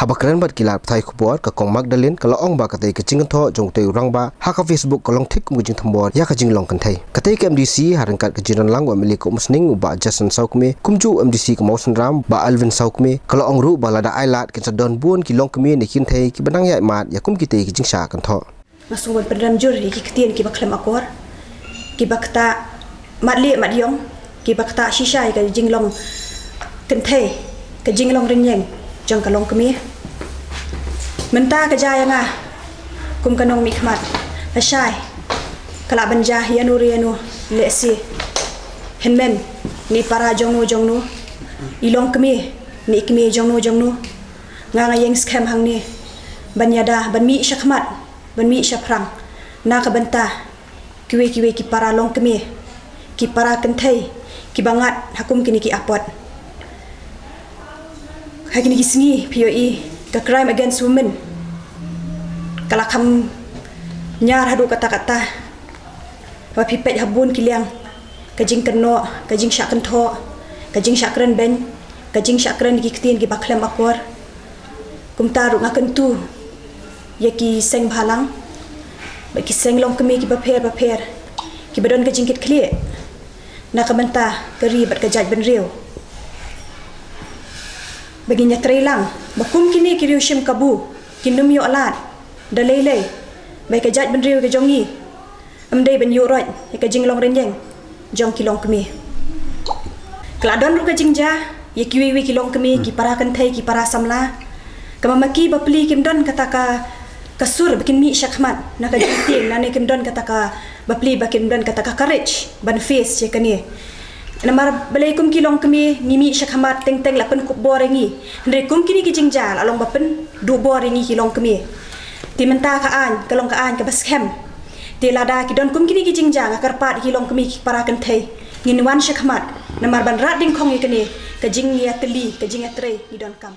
habakran bat kilap thai khupor ka kong Magdalene ka laong ba katai ka Kynthoh jong tei rang ba ha ka Facebook kolong thik mu jing thambor ya ka jing long kan thai katai ka MDC harangkat ka jiran lang wa mili ko Umsning ba Jason Saukme kumju MDC ka Mausan Ram ba Alvin Saukme ka laong ru ba lada ailat kan sadon buon ki long kemi ne kin thai ki banang ya mat ya kum ki tei ki jing Shah Kynthoh masung Pynrem jur ki ketien ki bakhlem akor ki bakta matli madyong ki bakta shisha ka jing long kan thai ka jing long renyeng jong ka long kemi menta ka jaya nga kum kanong mikmat la Shah kala banja yanu rianu lesi henmen ni para jongnu ilong kemi ni kemi jongnu nga yang scam hang ni banyada banmi syakmat banmi syaprang na ka benta kiwe ki para long kemi ki para kentai ki bangat hakum kini ki apot hakini ki singi POE ka crime against women kala kam nyar hadu kata-kata wa pipet habun kiliang kajing keno kajing Shah Kynthoh kajing Shah kren ben kajing Shah kren ki ketin ki baklem akor kum taru ngaken tu yaki seng bhalang baki seng long kemi ki baper ki badon kajing kit klie na kamenta keri bat kajaj ben riu bagi nyatrelang bakum kini ki riushim kabu kinum yo alat dalele bai kajaj ben riu ke jongi amdei ben yo roj ka jing long renyeng jong kilong kemi kladon ru ka jing ja ye kiwi kilong kemi ki para kan thai ki para samla kama maki bapli kimdon kata ka kasur bikin mi syakmat na ka jing na ne kimdon kata ka bapli bakimdon kata ka courage ban face che kani namar balaikum kilong kemi ngimi syakmat teng la pen kup borengi ndre kum kini ki jing ja along bapen du borengi kilong kemi ti menta ka an kalong ka an ka baskem ti lada ki don kum kini ki jing ja ngakar pat kilong kemi ki para kan thai ngin wan syakmat namar ban rat ding khong ikani ka jing ya teli ka jing ya tre ni don kam